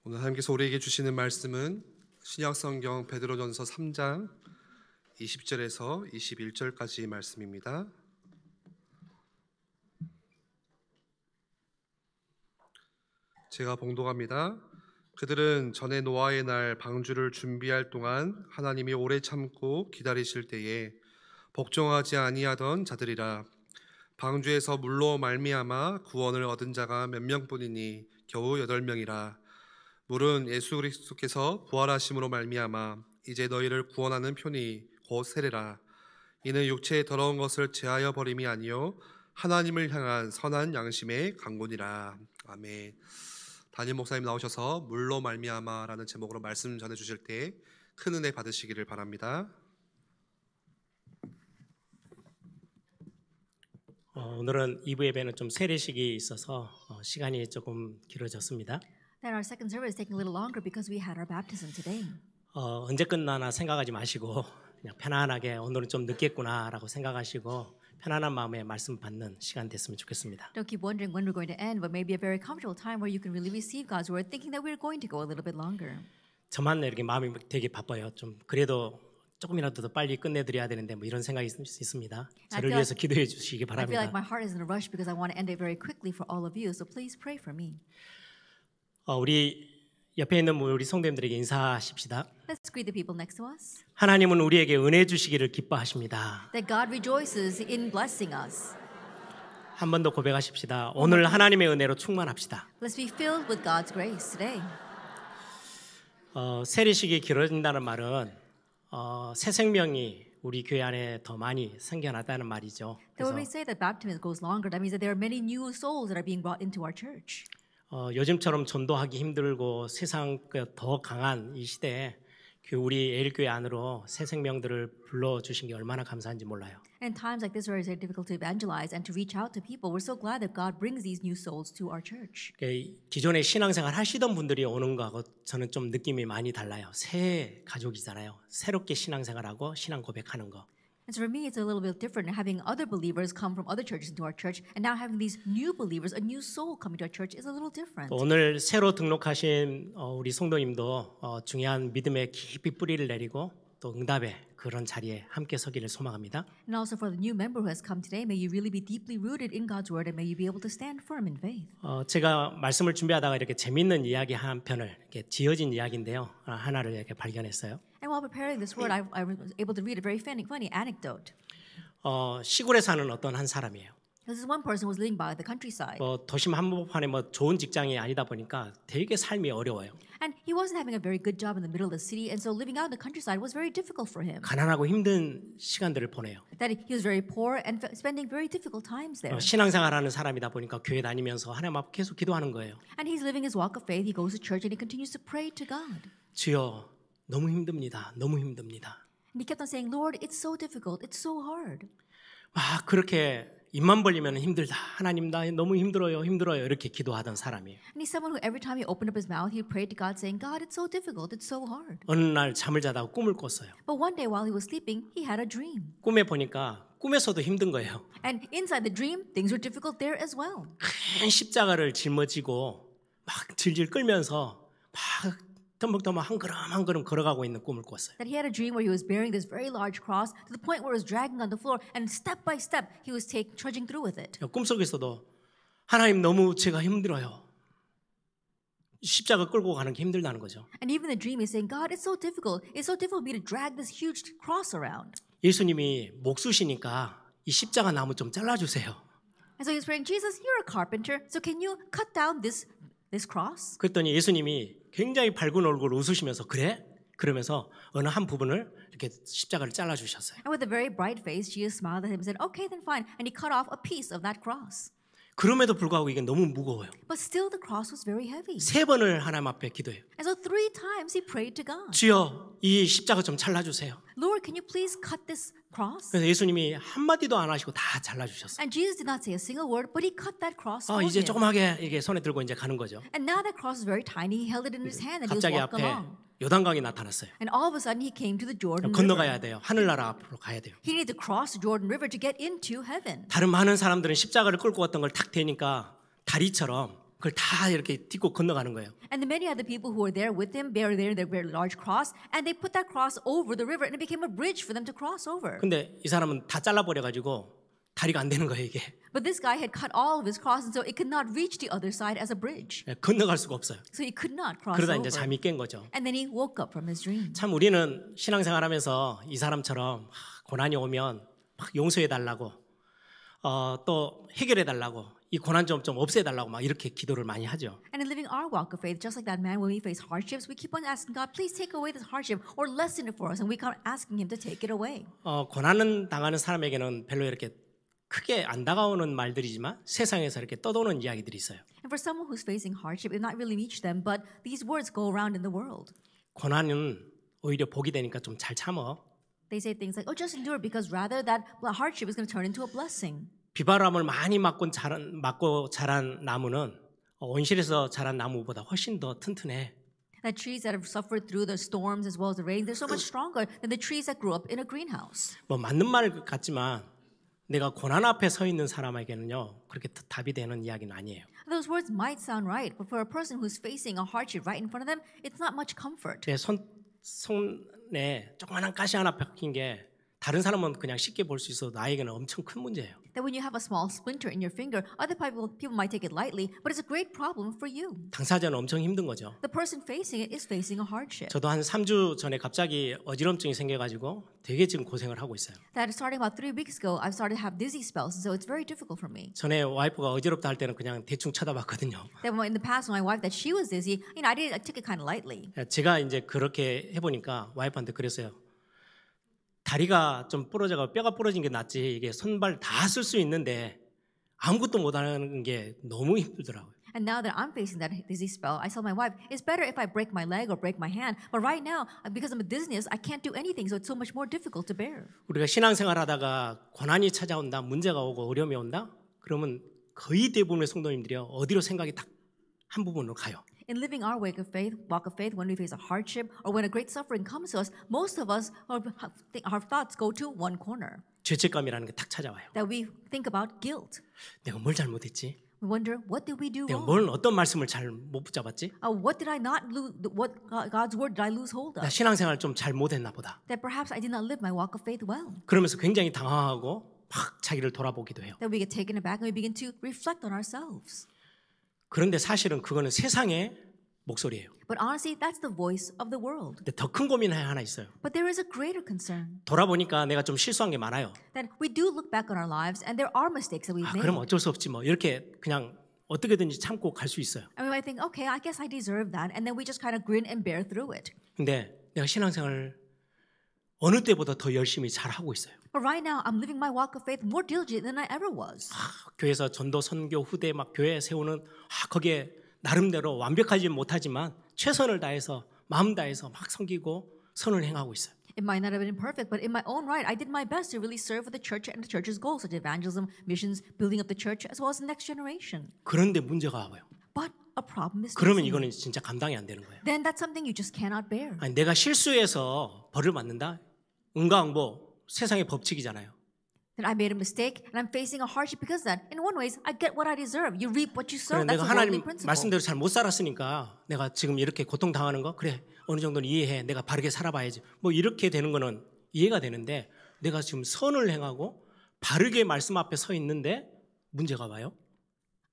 오늘 하나님께서 우리에게 주시는 말씀은 신약성경 베드로전서 3장 20절에서 21절까지 말씀입니다. 제가 봉독합니다. 그들은 전에 노아의 날 방주를 준비할 동안 하나님이 오래 참고 기다리실 때에 복종하지 아니하던 자들이라. 방주에서 물로 말미암아 구원을 얻은 자가 몇 명뿐이니 겨우 8명이라. 물은 예수 그리스도께서 부활하심으로 말미암아 이제 너희를 구원하는 표니 곧 세례라. 이는 육체의 더러운 것을 제하여 버림이 아니요 하나님을 향한 선한 양심의 강군이라. 아멘. 담임 목사님 나오셔서 물로 말미암아라는 제목으로 말씀 전해 주실 때 큰 은혜 받으시기를 바랍니다. 오늘은 2부 예배는 좀 세례식이 있어서 시간이 조금 길어졌습니다. That our second service is taking a little longer because we had our baptism today. 언제 끝나나 생각하지 마시고 그냥 편안하게 오늘은 좀 늦겠구나라고 생각하시고 편안한 마음에 말씀 받는 시간 됐으면 좋겠습니다. Don't keep wondering when we're going to end, but maybe a very comfortable time where you can really receive God's word, thinking that we're going to go a little bit longer. 저만 이렇게 마음이 되게 바빠요. 좀 그래도 조금이라도 더 빨리 끝내드려야 되는데 뭐 이런 생각이 있습니다. 저를 위해서 기도해 주시기 I feel like 바랍니다. my heart is in a rush because I want to end it very quickly for all of you. So please pray for me. 우리 옆에 있는 우리 성도님들에게 인사하십시다. Let's greet the people next to us. 하나님은 우리에게 은혜 주시기를 기뻐하십니다. That God rejoices in blessing us. 한 번 더 고백하십시다. 오늘 하나님의 은혜로 충만합시다. Let's be filled with God's grace today. 세례식이 길어진다는 말은 새 생명이 우리 교회 안에 더 많이 생겨났다는 말이죠. So when 그래서 we say that baptism goes longer, that means that there are many new souls that are being brought into our church. 요즘처럼 전도하기 힘들고 세상 더 강한 이 시대에 우리 에일교회 안으로 새 생명들을 불러주신 게 얼마나 감사한지 몰라요. And times like this where it's very difficult to evangelize and to reach out to people, we're so glad that God brings these new souls to our church. 기존에 신앙생활 하시던 분들이 오는 거하고 저는 좀 느낌이 많이 달라요. 새 가족이잖아요. 새롭게 신앙생활하고 신앙 고백하는 거. And so for me, it's a little bit different having other believers come from other churches into our church, and now having these new believers, a new soul coming to our church, is a little different. 오늘 새로 등록하신 우리 성도님도 중요한 믿음에 깊이 뿌리를 내리고 또 응답의 그런 자리에 함께 서기를 소망합니다. And also for the new member who has come today, may you really be deeply rooted in God's word, and may you be able to stand firm in faith. 제가 말씀을 준비하다가 이렇게 재밌는 이야기 한 편을 이렇게 지어진 이야기인데요. 하나를 이렇게 발견했어요. And while preparing this word, I was able to read a very funny anecdote. 시골에 사는 어떤 한 사람이에요. This is one person who was living by the countryside. 도심 한복판에 좋은 직장이 아니다 보니까 되게 삶이 어려워요. And he wasn't having a very good job in the middle of the city, and so living out in the countryside was very difficult for him. 가난하고 힘든 시간들을 보내요. That he was very poor and spending very difficult times there. 신앙생활하는 사람이다 보니까 교회 다니면서 하나님 앞에 계속 기도하는 거예요. And he's living his walk of faith. He goes to church and he continues to pray to God. 주여, 너무 힘듭니다. 너무 힘듭니다. And he kept on saying, Lord, it's so difficult. It's so hard. 막 그렇게 입만 벌리면 힘들다. 하나님 나 너무 힘들어요. 이렇게 기도하던 사람이에요. And he's someone who every time he opened up his mouth, he prayed to God saying, God, it's so difficult. It's so hard. 어느 날 잠을 자다가 꿈을 꿨어요. But one day while he was sleeping, he had a dream. 꿈에 보니까 꿈에서도 힘든 거예요. And inside the dream, things were difficult there as well. 큰 십자가를 짊어지고 막 질질 끌면서 막 터벅터벅 한 걸음 한 걸음 걸어가고 있는 꿈을 꿨어요. That he had a dream where he was bearing this very large cross to the point where it was dragging on the floor, and step by step he was trudging through with it. 꿈속에서도 하나님 너무 제가 힘들어요. 십자가 끌고 가는 게 힘들다는 거죠. And even the dream is saying, God, it's so difficult. It's so difficult for me to drag this huge cross around. 예수님이 목수시니까 이 십자가 나무 좀 잘라주세요. And so he's praying, Jesus, you're a carpenter, so can you cut down this cross? 그랬더니 예수님이 굉장히 밝은 얼굴로 웃으시면서 그래? 그러면서 어느 한 부분을 이렇게 십자가를 잘라주셨어요. And with a very bright face, Jesus smiled at him and said, okay, then fine. And he cut off a piece of that cross. 그럼에도 불구하고 이게 너무 무거워요. But still the cross was very heavy. 3번을 하나님 앞에 기도해요. And so 3 times he prayed to God. 주여, 이 십자가 좀 잘라주세요. Lord, can you please cut this cross? 그래서 예수님이 한마디도 안 하시고 다 잘라주셨어요. And Jesus did not say a single word, but he cut that cross for 이제 him. 조그맣게 이게 손에 들고 이제 가는 거죠. And now that cross is very tiny. He held it in his hand and he was 갑자기 walking 앞에 along. 요단강이 나타났어요. And all of a sudden he came to the Jordan 건너가야 River. 돼요. 하늘나라 앞으로 가야 돼요. He needed to cross the Jordan River to get into heaven. 다른 많은 사람들은 십자가를 끌고 왔던 걸 탁 대니까 다리처럼 그걸 다 이렇게 딛고 건너가는 거예요. And the many other people who were there with him bear their very large cross, and they put that cross over the river, and it became a bridge for them to cross over. 근데 이 사람은 다 잘라버려가지고 다리가 안 되는 거예요 이게. But this guy had cut all of his cross, and so it could not reach the other side as a bridge. 건너갈 수가 없어요. So he could not cross 그러다 over. 이제 잠이 깬 거죠. And then he woke up from his dream. 참 우리는 신앙생활하면서 이 사람처럼 고난이 오면 막 용서해 달라고 또 해결해 달라고 이 고난 좀 없애 달라고 막 이렇게 기도를 많이 하죠. And in living our walk of faith, just like that man, when we face hardships, we keep on asking God, please take away this hardship or lessen it for us. And we keep asking Him to take it away. 고난을 당하는 사람에게는 별로 이렇게 크게 안 다가오는 말들이지만 세상에서 이렇게 떠도는 이야기들이 있어요. And for someone who's facing hardship, it not really reach them, but these words go around in the world. 고난은 오히려 복이 되니까 좀 잘 참어. They say things like, oh, just endure, because rather that hardship is going to turn into a blessing. 비바람을 많이 맞고 자란 나무는 온실에서 자란 나무보다 훨씬 더 튼튼해. That trees that have suffered through the storms as well as the rain, they're so much stronger than the trees that grew up in a greenhouse. 뭐 맞는 말 같지만 내가 고난 앞에 서 있는 사람에게는요 그렇게 답이 되는 이야기는 아니에요. Those words might sound right, but for a person who's facing a hardship right in front of them, it's not much comfort. 제 손에 조그마한 가시 하나 박힌 게 다른 사람은 그냥 쉽게 볼 수 있어도 나에게는 엄청 큰 문제예요. That when you have a small splinter in your finger, other people might take it lightly, but it's a great problem for you. 당사자는 엄청 힘든 거죠. The person facing it is facing a hardship. 저도 한 3주 전에 갑자기 어지럼증이 생겨가지고 되게 지금 고생을 하고 있어요. That starting about 3 weeks ago, I've started to have dizzy spells, and so it's very difficult for me. 전에 와이프가 어지럽다 할 때는 그냥 대충 쳐다봤거든요. That in the past, when my wife that she was dizzy, I took it kind of lightly. 제가 이제 그렇게 해보니까 와이프한테 그랬어요. 다리가 좀 부러져가 뼈가 부러진 게 낫지 이게 손발 다 쓸 수 있는데 아무것도 못하는 게 너무 힘들더라고요. And now that I'm facing that dizzy spell, I tell my wife, it's better if I break my leg or break my hand. But right now, because I'm a dizziness, I can't do anything, so it's so much more difficult to bear. 우리가 신앙생활하다가 고난이 찾아온다, 문제가 오고 어려움이 온다, 그러면 거의 대부분의 성도님들이요 어디로 생각이 딱 한 부분으로 가요. In living our walk of faith, when we face a hardship or when a great suffering comes to us, most of us, our thoughts go to one corner. 죄책감이라는 게 딱 찾아와요. That we think about guilt. 내가 뭘 잘못했지? We wonder, what did we do 내가 wrong? 어떤 말씀을 잘 못 붙잡았지? What did I not lose? What God's word did I lose hold 나 of? 신앙생활 좀 잘 못했나 보다. That perhaps I did not live my walk of faith well. 그러면서 굉장히 당황하고 막 자기를 돌아보기도 해요. That we get taken aback and we begin to reflect on ourselves. 그런데 사실은 그거는 세상의 목소리예요. But honestly, that's the voice of the world. 근데 더 큰 고민이 하나 있어요. But there is a greater concern. 돌아보니까 내가 좀 실수한 게 많아요. That we do look back on our lives and there are mistakes that we've made. 그럼 어쩔 수 없지 뭐 이렇게 그냥 어떻게든지 참고 갈 수 있어요. And we might think, okay, I guess I deserve that. And then we just kind of grin and bear through it. 근데 내가 신앙생활을 어느 때보다 더 열심히 잘 하고 있어요. But right now, I'm living my walk of faith more diligent than I ever was. 교회에서 전도 선교 후대 막 교회 세우는 거기에 나름대로 완벽하지 못하지만 최선을 다해서 마음 다해서 막 섬기고 선을 행하고 있어요. It might not have been perfect, but in my own right, I did my best to really serve for the church and the church's goals, such as evangelism, missions, building up the church, as well as the next generation. 그런데 문제가 와요. But a problem is 그러면 facing me. 이거는 진짜 감당이 안 되는 거예요. Then that's something you just cannot bear. 아니, 내가 실수해서 벌을 받는다? 응가응보 세상의 법칙이잖아요. That I made a mistake and I'm facing a hardship because of that. In one ways, I get what I deserve. You reap what you sow. 그래, That's 내가 a worldly 하나님 principle. 말씀대로 잘 못 살았으니까 내가 지금 이렇게 고통당하는 거 그래 어느 정도는 이해해. 내가 바르게 살아봐야지. 뭐 이렇게 되는 거는 이해가 되는데 내가 지금 선을 행하고 바르게 말씀 앞에 서 있는데 문제가 와요.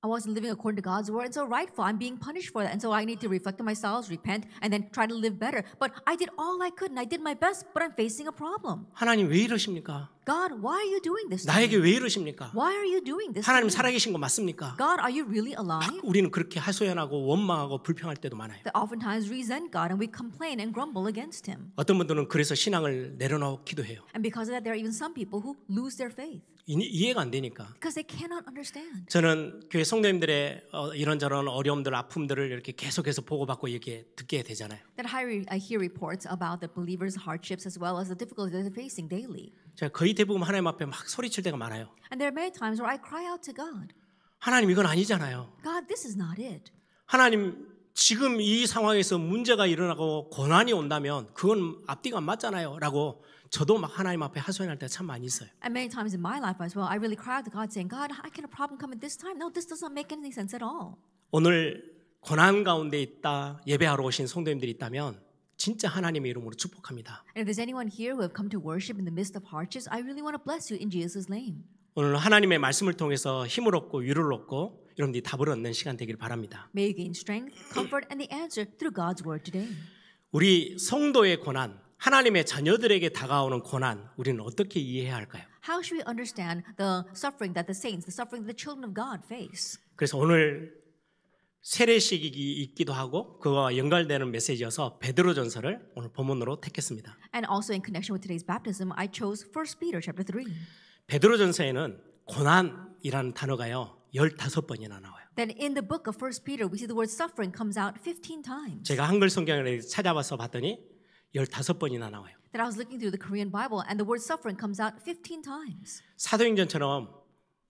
I wasn't living according to God's word, and so rightful, I'm being punished for that. And so I need to reflect on myself, repent, and then try to live better. But I did all I could, and I did my best, but I'm facing a problem. 하나님 왜 이러십니까? God, why are you doing this to 나에게 me? 왜 이러십니까? Why are you doing this to 하나님 me? 살아계신 거 맞습니까? God, are you really alive? 우리는 그렇게 하소연하고 원망하고 불평할 때도 많아요. That oftentimes resent God, and we complain and grumble against Him. 어떤 분들은 그래서 신앙을 내려놓기도 해요. And because of that, there are even some people who lose their faith 이해가 안 되니까. because they cannot understand. 저는 교회 성도님들의 이런저런 어려움들, 아픔들을 이렇게 계속해서 보고받고 이렇게 듣게 되잖아요. That I hear reports about the believers' hardships as well as the difficulties they're facing daily. 제가 거의 대부분 하나님 앞에 막 소리칠 때가 많아요. And there are many times where I cry out to God, 하나님 이건 아니잖아요. God, this is not it. 하나님 지금 이 상황에서 문제가 일어나고 고난이 온다면 그건 앞뒤가 안 맞잖아요. 라고 저도 막 하나님 앞에 하소연할 때가 참 많이 있어요. And many times in my life as well, I really cry out to God saying, God, how can a problem come at this time? No, this does not make any sense at all. 오늘 고난 가운데 있다 예배하러 오신 성도님들이 있다면 진짜 하나님의 이름으로 축복합니다. And if there's anyone here who have come to worship in the midst of hardships, I really want to bless you in Jesus' name. 오늘 하나님의 말씀을 통해서 힘을 얻고 위로를 얻고 여러분들이 답을 얻는 시간 되길 바랍니다. May you gain strength, comfort, and the answer through God's word today. 우리 성도의 고난, 하나님의 자녀들에게 다가오는 고난, 우리는 어떻게 이해해야 할까요? How should we understand the suffering that the saints, the suffering that the children of God face? 그래서 오늘 세례식이 있기도 하고 그와 연관되는 메시지여서 베드로전서를 오늘 본문으로 택했습니다. And also in connection with today's baptism, I chose 1 Peter chapter 3. 베드로전서에는 고난이라는 단어가요 15번이나 나와요. Then in the book of 1 Peter, we see the word suffering comes out 15 times. 제가 한글 성경을 찾아봐서 봤더니 15번이나 나와요. That I was looking through the Korean Bible and the word suffering comes out 15 times. 사도행전처럼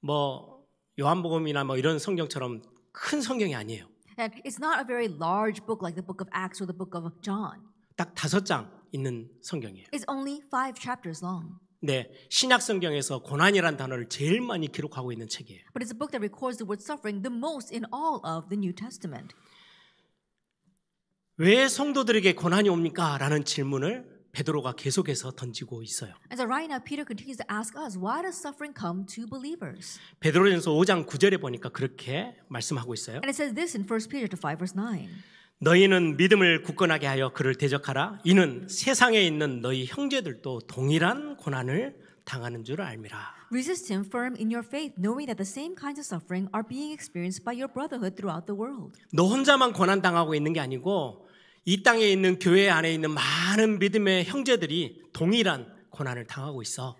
뭐 요한복음이나 뭐 이런 성경처럼 큰 성경이 아니에요. And it's not a very large book like the book of Acts or the book of John. 딱 5장 있는 성경이에요. It's only 5 chapters long. 네, 신약 성경에서 고난이라는 단어를 제일 많이 기록하고 있는 책이에요. But it's a book that records the word suffering the most in all of the New Testament. 왜 성도들에게 고난이 옵니까? 라는 질문을 베드로가 계속해서 던지고 있어요. And so right now Peter continues to ask us, why does suffering come to believers? 베드로전서 5장 9절에 보니까 그렇게 말씀하고 있어요. And it says this in 1 Peter 5 verse 9. 너희는 믿음을 굳건하게 하여 그를 대적하라. 이는 세상에 있는 너희 형제들도 동일한 고난을 당하는 줄 알미라. Resist him firm in your faith, knowing that the same kinds of suffering are being experienced by your brotherhood throughout the world. 너 혼자만 고난 당하고 있는 게 아니고 이 땅에 있는 교회 안에 있는 많은 믿음의 형제들이 동일한 고난을 당하고 있어.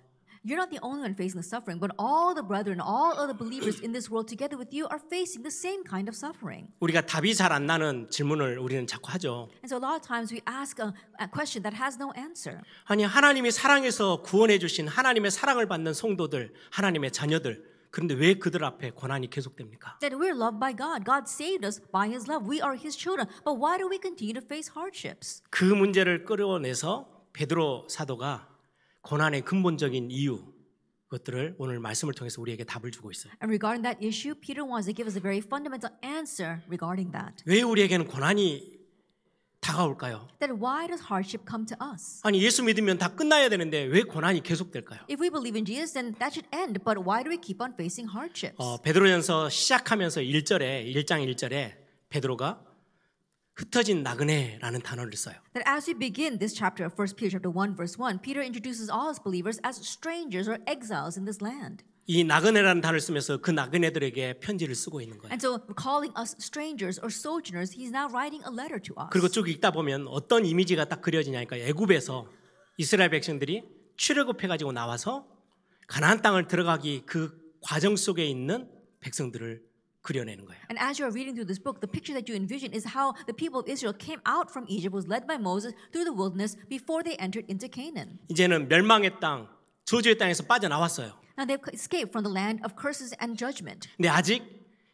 You're not the only one facing the suffering, but all the brethren, all other believers in this world together with you are facing the same kind of suffering. 우리가 답이 잘 안 나는 질문을 우리는 자꾸 하죠. And so a lot of times we ask a question that has no answer. 아니 하나님이 사랑해서 구원해 주신 하나님의 사랑을 받는 성도들, 하나님의 자녀들, 그런데 왜 그들 앞에 고난이 계속됩니까? That we're loved by God. God saved us by His love. We are His children. But why do we continue to face hardships? 그 문제를 끌어내서 베드로 사도가 고난의 근본적인 이유, 그것들을 오늘 말씀을 통해서 우리에게 답을 주고 있어요. And regarding that issue, Peter wants to give us a very fundamental answer regarding that. 왜 우리에게는 고난이 다가올까요? That why does hardship come to us? 아니 예수 믿으면 다 끝나야 되는데 왜 고난이 계속될까요? If we believe in Jesus, then that should end. But why do we keep on facing hardships? 베드로전서 시작하면서 1장 1절에 베드로가 흩어진 나그네라는 단어를 써요. That as we begin this chapter of 1 Peter chapter 1 verse 1, Peter introduces all his believers as strangers or exiles in this land. 이 나그네라는 단어를 쓰면서 그 나그네들에게 편지를 쓰고 있는 거예요. And so calling us strangers or sojourners, he's now writing a letter to us. 그리고 쭉 읽다 보면 어떤 이미지가 딱 그려지냐니까 애굽에서 이스라엘 백성들이 출애굽해가지고 나와서 가나안 땅을 들어가기 그 과정 속에 있는 백성들을 그려내는 거예요. And as you are reading through this book, the picture that you envision is how the people of Israel came out from Egypt, was led by Moses through the wilderness before they entered into Canaan. 이제는 멸망의 땅, 저주의 땅에서 빠져나왔어요. Now they've escaped from the land of curses and judgment. 근데 아직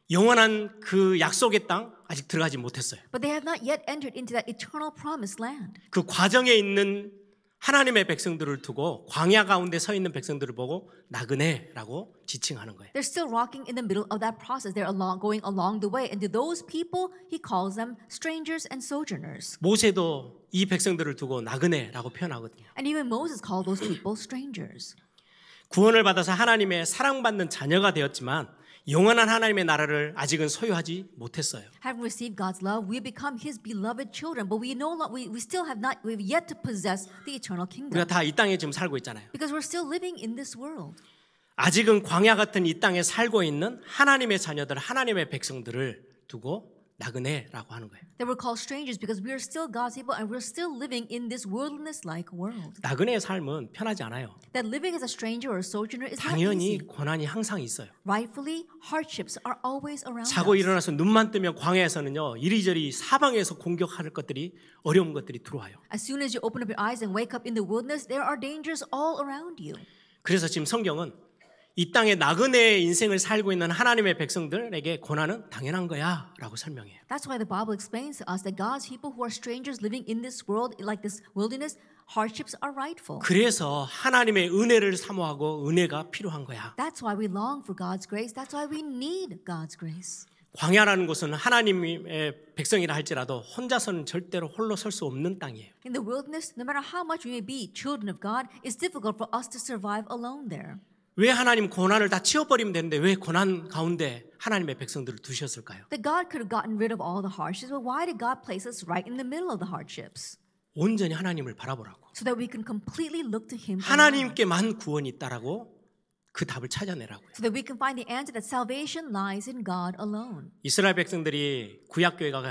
영원한 그 약속의 땅 아직 들어가지 못했어요. But they have not yet entered into that eternal promised land. 그 과정에 있는 하나님의 백성들을 두고 광야 가운데 서 있는 백성들을 보고 나그네라고 지칭하는 거예요. They're still rocking in the middle of that process. They're going along the way. And to those people, he calls them strangers and sojourners. 모세도 이 백성들을 두고 나그네라고 표현하거든요. And even Moses called those people strangers. 구원을 받아서 하나님의 사랑받는 자녀가 되었지만 영원한 하나님의 나라를 아직은 소유하지 못했어요. Having received God's love, we become His beloved children, but we still have not, we've yet to possess the eternal kingdom. 우리가 다 이 땅에 지금 살고 있잖아요. Because we're still living in this world. 아직은 광야 같은 이 땅에 살고 있는 하나님의 자녀들, 하나님의 백성들을 두고 나그네라고 하는 거예요. That we're called strangers because we are still God's people and we're still living in this wilderness-like world. 나그네의 삶은 편하지 않아요. That living as a stranger or a sojourner is not 당연히 easy. 고난이 항상 있어요. Rightfully, hardships are always around 자고 us. 일어나서 눈만 뜨면 광야에서는요 이리저리 사방에서 공격할 것들이 어려운 것들이 들어와요. As soon as you open up your eyes and wake up in the wilderness, there are dangers all around you. 그래서 지금 성경은 이 땅에 나그네의 인생을 살고 있는 하나님의 백성들에게 고난은 당연한 거야 라고 설명해요. That's why the Bible explains to us that God's people who are strangers living in this world, like this wilderness, hardships are rightful. 그래서 하나님의 은혜를 사모하고 은혜가 필요한 거야. That's why we long for God's grace. That's why we need God's grace. 광야라는 곳은 하나님의 백성이라 할지라도 혼자서는 절대로 홀로 설 수 없는 땅이에요. In the wilderness, no matter how much we may be children of God, it's difficult for us to survive alone there. 왜 하나님 고난을 다 치워버리면 되는데 왜 고난 가운데 하나님의 백성들을 두셨을까요? That God could have gotten rid of all the hardships, but why did God place us right in the middle of the hardships? 온전히 하나님을 바라보라고. So that we can completely look to Him alone. 하나님께만 구원이 있다라고 그 답을 찾아내라고요. So that we can find the answer that salvation lies in God alone. 이스라엘 백성들이 구약교회가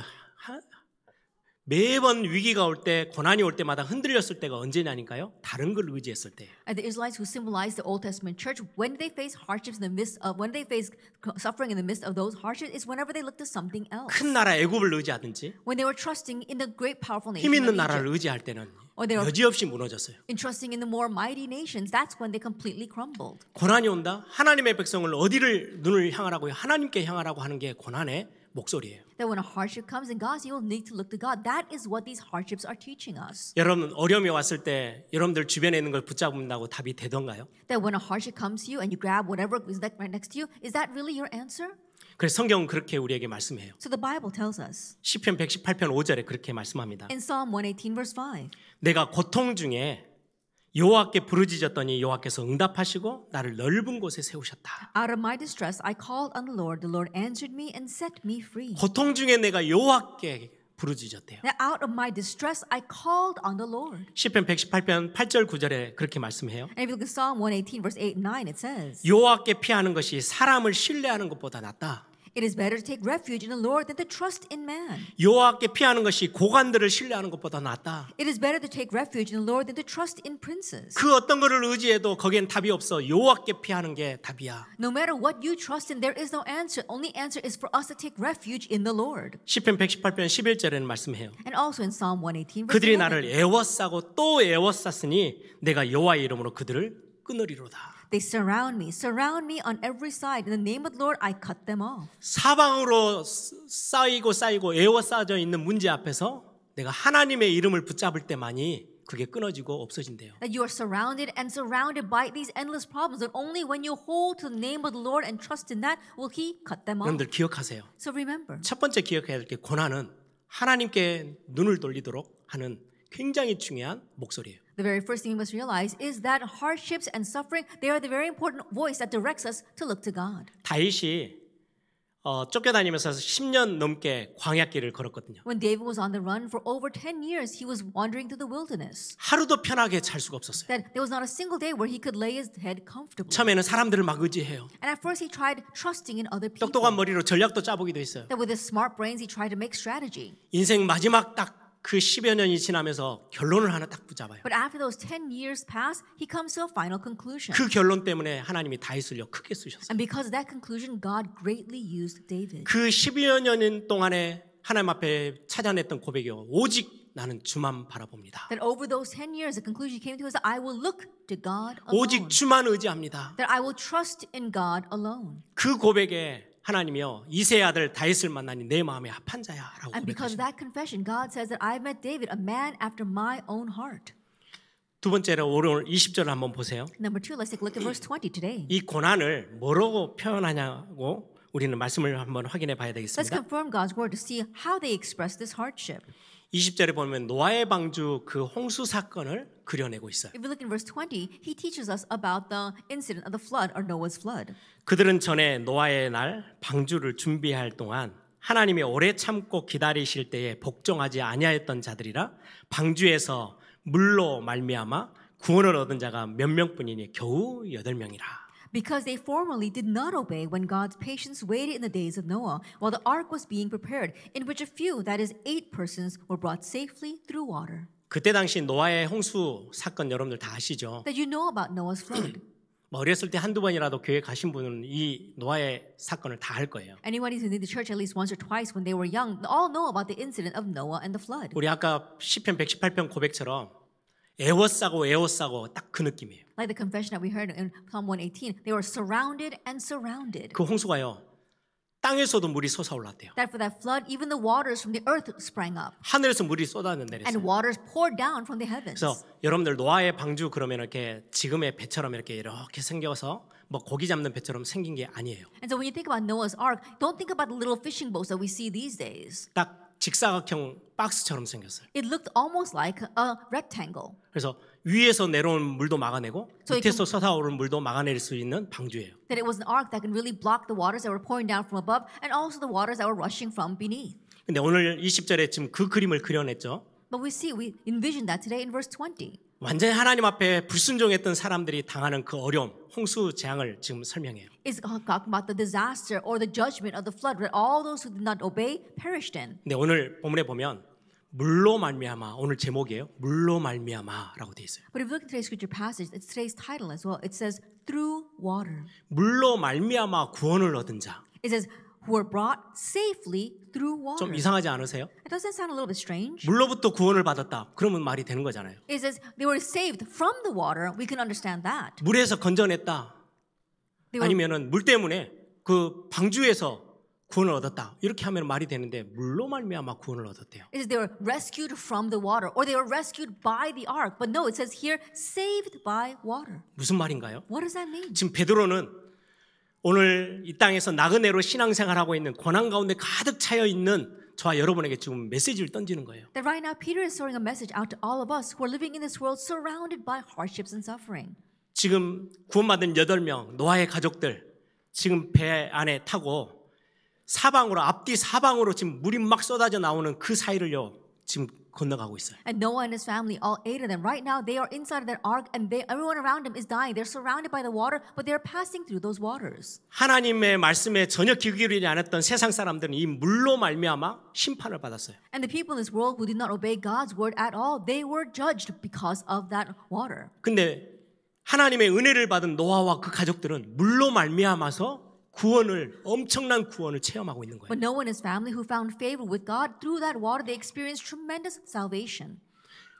매번 위기가 올 때, 고난이 올 때마다 흔들렸을 때가 언제냐니까요? 다른 걸 의지했을 때예요. And the Israelites who symbolize the Old Testament church, when they face hardships in the midst of, when they face suffering in the midst of those hardships, is whenever they look to something else. 큰 나라 애굽을 의지하든지 When they were trusting in the great powerful nation 힘 of 있는 나라를 Egypt, 의지할 때는 they were- 여지없이 무너졌어요. in trusting in the more mighty nations, that's when they completely crumbled. 고난이 온다? 하나님의 백성을 어디를 눈을 향하라고요? 하나님께 향하라고 하는 게 고난의 목소리예요. That when a hardship comes in God, you will need to look to God. That is what these hardships are teaching us. 여러분 어려움이 왔을 때 여러분들 주변에 있는 걸 붙잡는다고 답이 되던가요? That when a hardship comes to you and you grab whatever is right next to you, is that really your answer? 그래서 성경은 그렇게 우리에게 말씀해요. So the Bible tells us 시편 118편 5절에 그렇게 말씀합니다. in Psalm 118 verse 5. 내가 고통 중에 여호와께 부르짖었더니 여호와께서 응답하시고 나를 넓은 곳에 세우셨다. Out of my distress, I called on the Lord answered me and set me free. 고통 중에 내가 여호와께 부르짖었대요. Now, out of my distress, I called on the Lord. 시편 118편 8절 9절에 그렇게 말씀해요. And if you look at Psalm 118 verse 8 and 9, it says, 여호와께 피하는 것이 사람을 신뢰하는 것보다 낫다. it is better to take refuge in the Lord than to trust in man. 여호와께 피하는 것이 고관들을 신뢰하는 것보다 낫다. It is better to take refuge in the Lord than to trust in princes. 그 어떤 것을 의지해도 거기엔 답이 없어. 여호와께 피하는 게 답이야. No matter what you trust in, there is no answer. Only answer is for us to take refuge in the Lord. 시편 118편 11절에는 말씀해요. And also in Psalm 118 verse 그들이 11. 나를 애워싸고 또 애워쌌으니 내가 여호와의 이름으로 그들을 끊으리로다. They surround me on every side. In the name of the Lord, I cut them off. 사방으로 쌓이고 애워싸져 있는 문제 앞에서 내가 하나님의 이름을 붙잡을 때만이 그게 끊어지고 없어진대요. That you are surrounded by these endless problems. That only when you hold to the name of the Lord and trust in that will He cut them off. 여러분들 기억하세요. So remember, 첫 번째 기억해야 될 게 고난은 하나님께 눈을 돌리도록 하는 굉장히 중요한 목소리예요. the very first thing we must realize is that hardships and suffering, they are the very important voice that directs us to look to God. 다윗이 쫓겨다니면서 10년 넘게 광야길을 걸었거든요. When David was on the run for over 10 years, he was wandering through the wilderness. 하루도 편하게 잘 수가 없었어요. That there was not a single day where he could lay his head comfortably. 처음에는 사람들을 막 의지해요. And at first he tried trusting in other people. 똑똑한 머리로 전략도 짜보기도 했어요. That with his smart brains, he tried to make strategy. 인생 마지막 딱 그 10여 년이 지나면서 결론을 하나 딱 붙잡아요. But after those 10 years pass, he comes to a final conclusion. 그 결론 때문에 하나님이 다윗을요 크게 쓰셨어요. And because of that conclusion, God greatly used David. 그 10여 년 동안에 하나님 앞에 찾아냈던 고백이요. 오직 나는 주만 바라봅니다. That over those 10 years, the conclusion he came to is that I will look to God alone. 오직 주만 의지합니다. That I will trust in God alone. 그 고백에 하나님이요 이세의 아들 다윗을 만나니 내 마음에 합한 자야라고 And because of 고백하십니다. that confession, God says that I met David, a man after my own heart. 두 번째로 오늘 20절을 한번 보세요. Number 2, let's take a look at verse 20 today. 이 고난을 뭐라고 표현하냐고 우리는 말씀을 한번 확인해 봐야 Let's 되겠습니다. confirm God's word to see how they express this hardship. 20절에 보면 노아의 방주 그 홍수 사건을 그려내고 있어요. If we look in verse 20, he teaches us about the incident of the flood or Noah's flood. 그들은 전에 노아의 날 방주를 준비할 동안 하나님이 오래 참고 기다리실 때에 복종하지 아니하였던 자들이라 방주에서 물로 말미암아 구원을 얻은 자가 몇 명뿐이니 겨우 8명이라. Because they formerly did not obey when God's patience waited in the days of Noah, while the ark was being prepared, in which a few, that is 8 persons, were brought safely through water. 그때 당시 노아의 홍수 사건 여러분들 다 아시죠? That you know about Noah's flood. 뭐 어렸을 때 한두 번이라도 교회 가신 분은 이 노아의 사건을 다 알 거예요. Anyone who's in the church at least once or twice when they were young, all know about the incident of Noah and the flood. 우리 아까 시편 118편 고백처럼 애워싸고 딱 그 느낌이에요. Like the confession that we heard in Psalm 118, they were surrounded and surrounded. 그 홍수가요 땅에서도 물이 솟아올랐대요. That for that flood, even the waters from the earth sprang up, 하늘에서 물이 쏟아졌는데 and 그랬어요. waters poured down from the heavens. 그래서 여러분들 노아의 방주 그러면 이렇게 지금의 배처럼 이렇게 생겨서 뭐 고기 잡는 배처럼 생긴 게 아니에요. And so when you think about Noah's Ark, don't think about the little fishing boats that we see these days. 딱 직사각형 박스처럼 생겼어요. It looked almost like a rectangle. 그래서 위에서 내려오는 물도 막아내고 So it 밑에서 솟아오르는 물도 막아낼 수 있는 방주예요. That it was an ark that can really block the waters that were pouring down from above and also the waters that were rushing from beneath. 근데 오늘 20절에 지금 그 그림을 그려냈죠. But we envision that today in verse 20. 완전히 하나님 앞에 불순종했던 사람들이 당하는 그 어려움, 홍수 재앙을 지금 설명해요. It's talking about the disaster or the judgment of the flood where all those who did not obey perished in. 근데 오늘 본문에 보면 물로 말미암아, 오늘 제목이에요. 물로 말미암아라고 돼 있어요. But if you look at today's scripture passage, it's today's title as well. It says through water. 물로 말미암아 구원을 얻은 자. It says who were brought safely through water. 좀 이상하지 않으세요? It doesn't sound a little bit strange. 물로부터 구원을 받았다. 그러면 말이 되는 거잖아요. It says they were saved from the water. We can understand that. 물에서 건져냈다. They were, 아니면은 물 때문에 그 방주에서 구원을 얻었다. 이렇게 하면 말이 되는데 물로 말미암아 구원을 얻었대요. it says they were rescued from the water or they were rescued by the ark. But no, it says here saved by water. 무슨 말인가요? What does that mean? 지금 베드로는 오늘 이 땅에서 나그네로 신앙생활하고 있는 고난 가운데 가득 차여 있는 저와 여러분에게 지금 메시지를 던지는 거예요. That right now Peter is throwing a message out to all of us who are living in this world surrounded by hardships and suffering. 지금 구원받은 8명 노아의 가족들 지금 배 안에 타고 사방으로 앞뒤 사방으로 지금 물이 막 쏟아져 나오는 그 사이를요 지금 건너가고 있어요. And Noah and his family, all 8 of them, right now they are inside of that ark and everyone around them is dying. They're surrounded by the water, but they're passing through those waters. 하나님의 말씀에 전혀 귀 기울이지 않았던 세상 사람들은 이 물로 말미암아 심판을 받았어요. And the people in this world who did not obey God's word at all, they were judged because of that water. 근데 하나님의 은혜를 받은 노아와 그 가족들은 물로 말미암아서 엄청난 구원을 체험하고 있는 거예요. But Noah and his family who found favor with God, through that water they experienced tremendous salvation.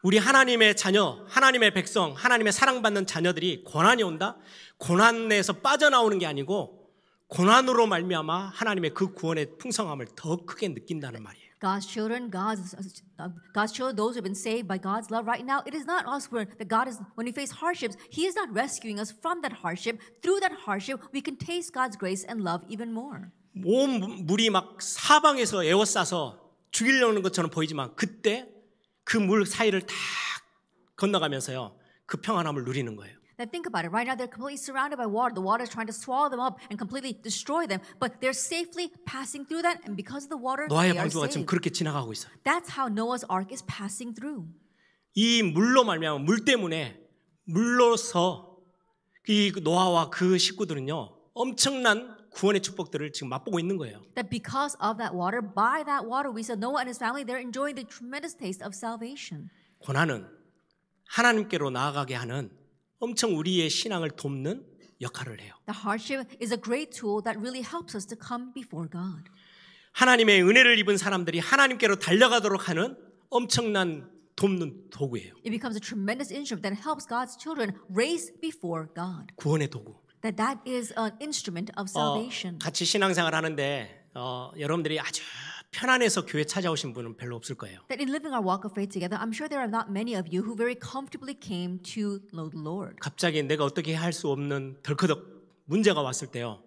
우리 하나님의 자녀, 하나님의 백성, 하나님의 사랑받는 자녀들이 고난이 온다? 고난에서 빠져나오는 게 아니고 고난으로 말미암아 하나님의 그 구원의 풍성함을 더 크게 느낀다는 말이에요. God's children, those who have been saved by God's love right now, it is not us where that God is, when we face hardships, He is not rescuing us from that hardship. Through that hardship, we can taste God's grace and love even more. 온 물이 막 사방에서 에워싸서 죽이려는 것처럼 보이지만 그때 그 물 사이를 다 건너가면서요 그 평안함을 누리는 거예요. Now think about it. Right now, they're completely surrounded by water. The water is trying to swallow them up and completely destroy them. But they're safely passing through that, and because of the water, 노아의 they are 방주가 지금 saved. 그렇게 지나가고 있어요. That's how Noah's ark is passing through. 이 물로 말미암아 물 때문에 물로서 이 노아와 그 식구들은요 엄청난 구원의 축복들을 지금 맛보고 있는 거예요. That because of that water, by that water, we saw Noah and his family, they're enjoying the tremendous taste of salvation. 고난은 하나님께로 나아가게 하는 엄청 우리의 신앙을 돕는 역할을 해요. The hardship is a great tool that really helps us to come before God. 하나님의 은혜를 입은 사람들이 하나님께로 달려가도록 하는 엄청난 돕는 도구예요. It becomes a tremendous instrument that helps God's children race before God. 구원의 도구. That is an instrument of salvation. 같이 신앙생활 하는데 여러분들이 아주 편안해서 교회 찾아오신 분은 별로 없을 거예요. That in living our walk of faith together, I'm sure there are not many of you who very comfortably came to know the Lord. 갑자기 내가 어떻게 할 수 없는 덜커덕 문제가 왔을 때요.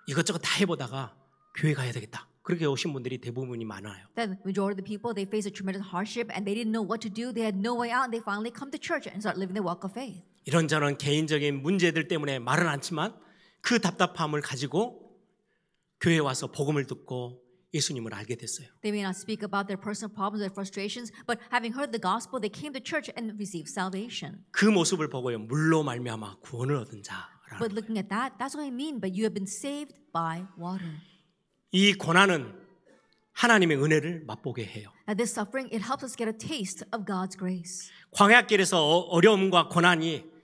이것저것 다 해보다가 교회 가야 되겠다. 그렇게 오신 분들이 대부분이 많아요. That majority of the people, they faced a tremendous hardship and they didn't know what to do. They had no way out and they finally come to church and start living their walk of faith. 이런저런 개인적인 문제들 때문에 말은 않지만 그 답답함을 가지고 교회에 와서 복음을 듣고 예수님을 알게 됐어요. They may not speak about their personal problems or frustrations, but having heard the gospel, they came to church and received salvation. 그 모습을 보고요. 물로 말미암아 구원을 얻은 자라는 But looking at that, that's what I mean. But you have been saved by water. 이 고난은 하나님의 은혜를 맛보게 해요. Now this suffering, it helps us get a taste of God's grace. 광야길에서 어려움과 고난이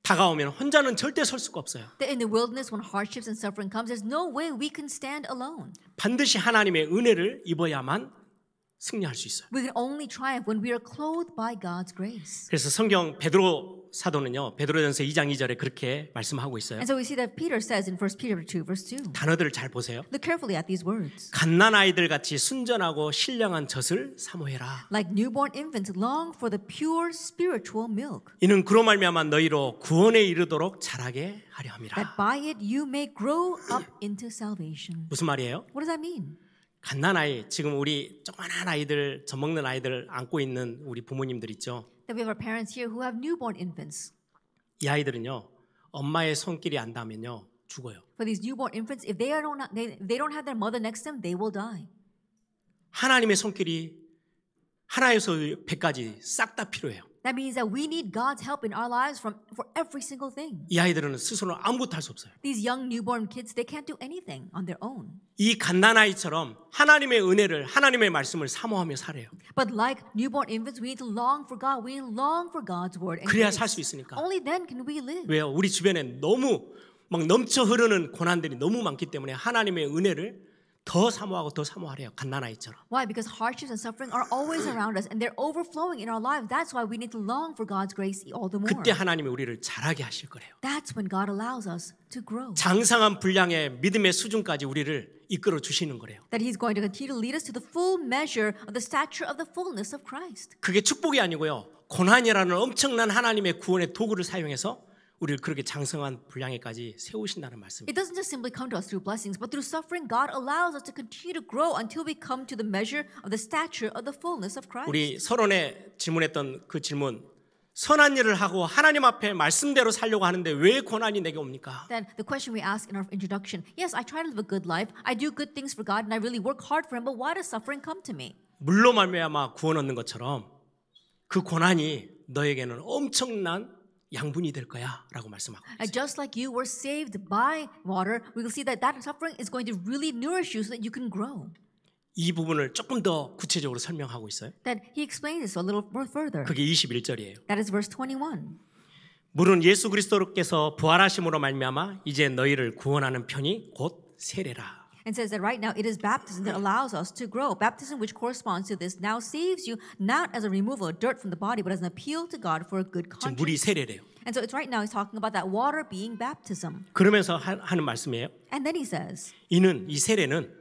다가오면 혼자는 절대 설 수가 없어요. That in the wilderness, when hardships and suffering comes, there's no way we can stand alone. 반드시 하나님의 은혜를 입어야만 승리할 수 있어요. We can only triumph when we are clothed by God's grace. 그래서 성경 베드로 사도는요 베드로전서 2장 2절에 그렇게 말씀하고 있어요. And so we see that Peter says in 1 Peter 2, verse 2. 단어들을 잘 보세요. Look carefully at these words. 갓난 아이들 같이 순전하고 신령한 젖을 사모해라. Like newborn infants, long for the pure spiritual milk, 이는 그로 말미암아 너희로 구원에 이르도록 자라게 하려 함이라. that by it you may grow up into salvation. 무슨 말이에요? What does that mean? 갓난 아이, 지금 우리 조그만한 아이들, 젖먹는 아이들 안고 있는 우리 부모님들 있죠. That we have our parents here who have newborn infants. 이 아이들은요 엄마의 손길이 안 닿으면요 죽어요. For these newborn infants, if they don't have their mother next to them, they will die. 하나님의 손길이 하나에서 100까지 싹 다 필요해요. That means that we need God's help in our lives for every single thing. 이 아이들은 스스로 아무것도 할 수 없어요. These young newborn kids, they can't do anything on their own. 이 갓난 아이처럼 하나님의 은혜를, 하나님의 말씀을 사모하며 살아요. But like newborn infants, we need to long for God. We need to long for God's word. And 그래야 grace. 살 수 있으니까. Only then can we live. 왜요? 우리 주변에 너무 막 넘쳐 흐르는 고난들이 너무 많기 때문에 하나님의 은혜를 더 사모하고 더 사모하래요. 갓난 아이처럼. Why? Because hardships and suffering are always around us and they're overflowing in our lives. That's why we need to long for God's grace all the more. 그때 하나님이 우리를 자라게 하실 거래요. That's when God allows us to grow. 장성한 분량의 믿음의 수준까지 우리를 이끌어 주시는 거래요. That He's going to continue to lead us to the full measure of the stature of the fullness of Christ. 그게 축복이 아니고요. 고난이라는 엄청난 하나님의 구원의 도구를 사용해서 우리를 그렇게 장성한 분량에까지 세우신다는 말씀입니다. It doesn't just simply come to us through blessings, but through suffering, God allows us to continue to grow until we come to the measure of the stature of the fullness of Christ. 우리 서론에 질문했던 그 질문, 선한 일을 하고 하나님 앞에 말씀대로 살려고 하는데 왜 고난이 내게 옵니까? Then the question we ask in our introduction, yes, I try to live a good life, I do good things for God, and I really work hard for Him, but why does suffering come to me? 물로 말미암아 구원 얻는 것처럼 그 고난이 너에게는 엄청난 양분이 될 거야라고 말씀하고 있어요. And just like you were saved by water, we will see that that suffering is going to really nourish you so that you can grow. 이 부분을 조금 더 구체적으로 설명하고 있어요. Then He explains this a little more further. 그게 21절이에요. That is verse 21. 물은 예수 그리스도께서 부활하심으로 말미암아 이제 너희를 구원하는 편이 곧 세례라. And says that right now it is baptism that allows us to grow. Baptism, which corresponds to this, now saves you not as a removal of dirt from the body, but as an appeal to God for a good 지금 물이 conscience. 세례래요. And so it's right now he's talking about that water being baptism. 그러면서 하는 말씀이에요. And then he says, 이는 이 세례는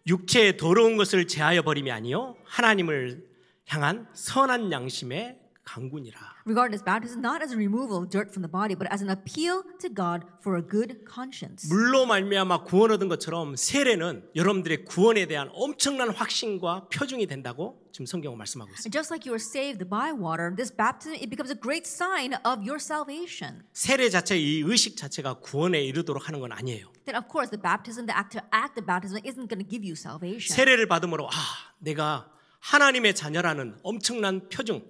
육체의 더러운 것을 제하여 버림이 아니요 하나님을 향한 선한 양심의 강군이라. regard this baptism not as a removal of dirt from the body, but as an appeal to God for a good conscience. 물로 말미암아 구원 얻은 것처럼 세례는 여러분들의 구원에 대한 엄청난 확신과 표징이 된다고 지금 성경은 말씀하고 있습니다. And just like you are saved by water, this baptism, it becomes a great sign of your salvation. 세례 자체, 이 의식 자체가 구원에 이르도록 하는 건 아니에요. Then of course the baptism, the act of baptism isn't going to give you salvation. 세례를 받음으로 내가 하나님의 자녀라는 엄청난 표징,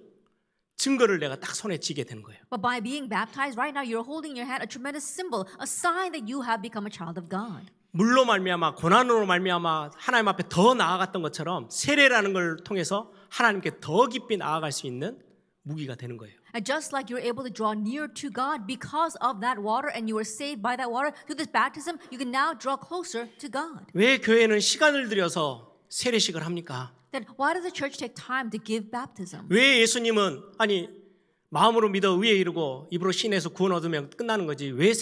증거를 내가 딱 손에 쥐게 되는 거예요. But by being baptized, right now you're holding in your hand a tremendous symbol, a sign that you have become a child of God. 물로 말미암아 고난으로 말미암아 하나님 앞에 더 나아갔던 것처럼 세례라는 걸 통해서 하나님께 더 깊이 나아갈 수 있는 무기가 되는 거예요. And just like you're able to draw near to God because of that water and you were saved by that water, through this baptism, you can now draw closer to God. 왜 교회는 시간을 들여서 세례식을 합니까? Then why does the church take time to give baptism? 왜 예수님은 마음으로 믿어 의에 이르고 입으로 신에서 구원 얻으면 끝나는 거지 왜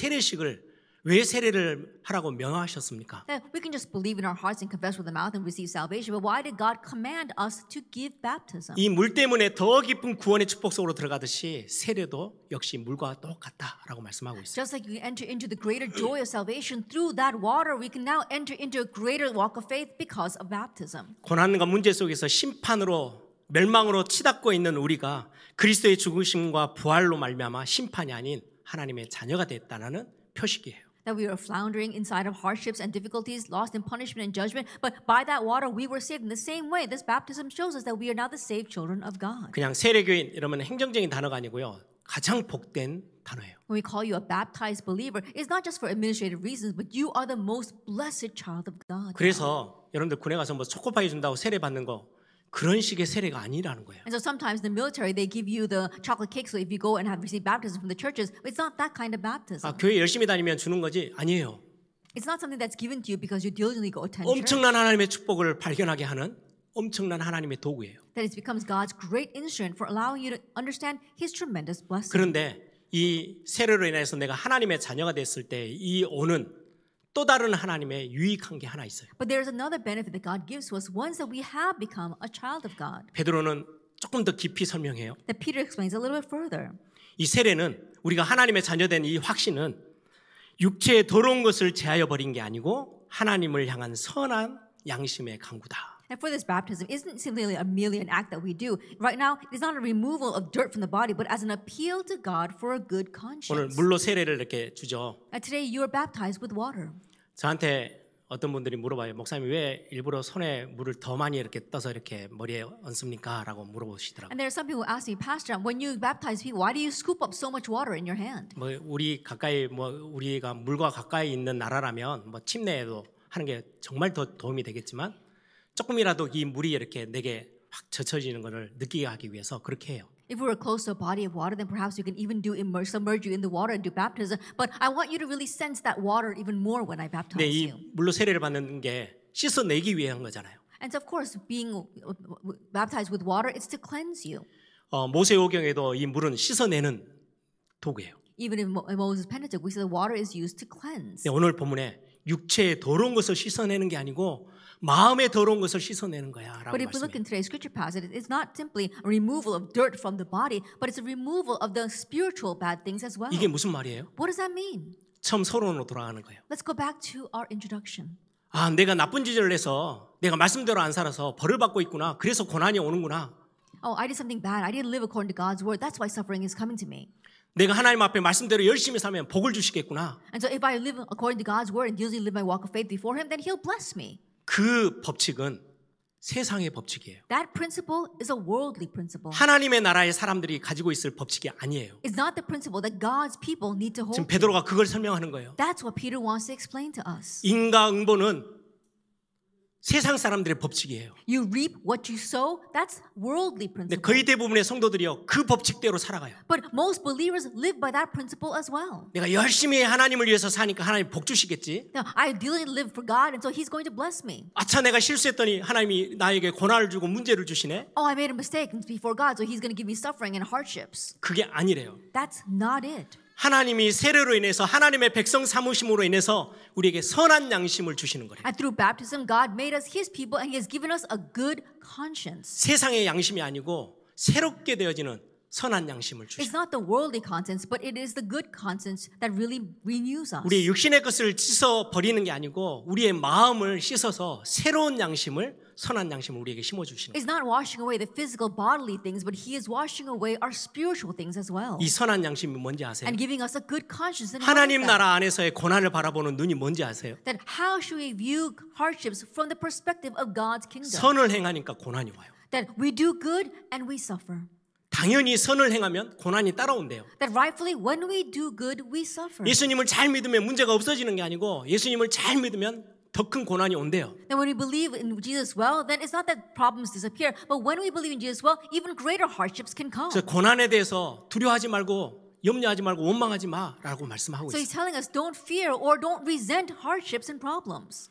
세례를 하라고 명하셨습니까? That we can just believe in our hearts and confess with the mouth and receive salvation, but why did God command us to give baptism? 이 물 때문에 더 깊은 구원의 축복 속으로 들어가듯이 세례도 역시 물과 똑같다라고 말씀하고 있어요. Just like you enter into the greater joy of salvation through that water, we can now enter into a greater walk of faith because of baptism. 고난과 문제 속에서 심판으로 멸망으로 치닫고 있는 우리가 그리스도의 죽으심과 부활로 말미암아 심판이 아닌 하나님의 자녀가 됐다는 표식이에요. That we are floundering inside of hardships and difficulties, lost in punishment and judgment, but by that water we were saved. In the same way, this baptism shows us that we are now the saved children of God. 그냥 세례교인 이러면 행정적인 단어가 아니고요. 가장 복된 단어예요. When we call you a baptized believer, it's not just for administrative reasons, but you are the most blessed child of God. 그래서 여러분들 군에 가서 뭐 초코파이 준다고 세례 받는 거 그런 식의 세례가 아니라는 거예요. And so sometimes in the military they give you the chocolate cake. So if you go and have received baptism from the churches, it's not that kind of baptism. 교회 열심히 다니면 주는 거지 아니에요. It's not something that's given to you because you diligently go attend church. 엄청난 하나님의 축복을 발견하게 하는 엄청난 하나님의 도구예요. That it becomes God's great instrument for allowing you to understand His tremendous blessing. 그런데 이 세례로 인해서 내가 하나님의 자녀가 됐을 때 이 오는 또 다른 하나님의 유익한 게 하나 있어요. But there is another benefit that God gives to us once that we have become a child of God. 베드로는 조금 더 깊이 설명해요. That Peter explains a little bit further. 이 세례는 우리가 하나님의 자녀된 이 확신은 육체의 더러운 것을 제하여 버린 게 아니고 하나님을 향한 선한 양심의 강구다. And for this baptism isn't simply merely an act that we do. Right now, it is not a removal of dirt from the body, but as an appeal to God for a good 오늘 conscience. 물로 세례를 이렇게 주죠. And today you are baptized with water. 저한테 어떤 분들이 물어봐요. 목사님 왜 일부러 손에 물을 더 많이 이렇게 떠서 이렇게 머리에 얹습니까? 라고 물어보시더라고요. And there are some people who ask me, Pastor, when you baptize people, why do you scoop up so much water in your hand? 뭐 우리가 물과 가까이 있는 나라라면 뭐 침례에도 하는 게 정말 더 도움이 되겠지만 조금이라도 이 물이 이렇게 내게 확 젖혀지는 것을 느끼게 하기 위해서 그렇게 해요. If we were close to a body of water, then perhaps we can even submerge you in the water and do baptism. But I want you to really sense that water even more when I 근데 baptize 이 you. 물로 세례를 받는 게 씻어내기 위한 거잖아요. And so of course, being baptized with water, it's to cleanse you. 모세오경에도 이 물은 씻어내는 도구예요. Even in Moses' Pentateuch, we see the water is used to cleanse. 근데 오늘 본문에 육체의 더러운 것을 씻어내는 게 아니고 마음의 더러운 것을 씻어내는 거야라고 But if we look 말씀해요. in today's scripture passage, it's not simply a removal of dirt from the body, but it's a removal of the spiritual bad things as well. 이게 무슨 말이에요? What does that mean? 처음 서론으로 돌아가는 거예요. Let's go back to our introduction. 아, 내가 나쁜 짓을 해서 내가 말씀대로 안 살아서 벌을 받고 있구나. 그래서 고난이 오는구나. Oh, I did something bad. I didn't live according to God's word. That's why suffering is coming to me. 내가 하나님 앞에 말씀대로 열심히 살면 복을 주시겠구나. And so if I live according to God's word and usually live my walk of faith before Him, then He'll bless me. 그 법칙은 세상의 법칙이에요. That principle is a worldly principle. 하나님의 나라의 사람들이 가지고 있을 법칙이 아니에요. It's not the principle that God's people need to 지금 hold. 베드로가 그걸 설명하는 거예요. That's what Peter wants to explain to us. 인과응보는 세상 사람들의 법칙이에요. You reap what you sow. That's worldly 근데 principle. 거의 대부분의 성도들이요 그 법칙대로 살아가요. But most believers live by that principle as well. 내가 열심히 하나님을 위해서 사니까 하나님 복 주시겠지. Now, I diligently live for God, and so He's going to bless me. 아차 내가 실수했더니 하나님이 나에게 고난을 주고 문제를 주시네. Oh, I made a mistake before God, so He's going to give me suffering and hardships. 그게 아니래요. That's not it. 하나님이 세례로 인해서 하나님의 백성 삼으심으로 인해서 우리에게 선한 양심을 주시는 거래요. And through baptism, God made us His people, and He has given us a good conscience. 세상의 양심이 아니고 새롭게 되어지는 선한 양심을 It's 주시는. not the worldly conscience, but it is the good conscience that really renews us. 우리의 육신의 것을 씻어 버리는 게 아니고 우리의 마음을 씻어서 새로운 양심을 선한 양심을 우리에게 심어 주시는. It's not washing away the physical bodily things, but He is washing away our spiritual things as well. 이 선한 양심이 뭔지 아세요? And giving us a good conscience. And 하나님 what is that? 나라 안에서의 고난을 바라보는 눈이 뭔지 아세요? That how should we view hardships from the perspective of God's kingdom? 선을 행하니까 고난이 와요. That we do good and we suffer. 당연히 선을 행하면 고난이 따라온대요. That rightfully, when we do good, we suffer. 예수님을 잘 믿으면 문제가 없어지는 게 아니고 예수님을 잘 믿으면 더 큰 고난이 온대요. And when we believe in Jesus well, then it's not that problems disappear, but when we believe in Jesus well, even greater hardships can come. 그래서 고난에 대해서 두려워하지 말고 염려하지 말고 원망하지 마라고 말씀하고 So 있어요. He's telling us don't fear or don't resent hardships and problems.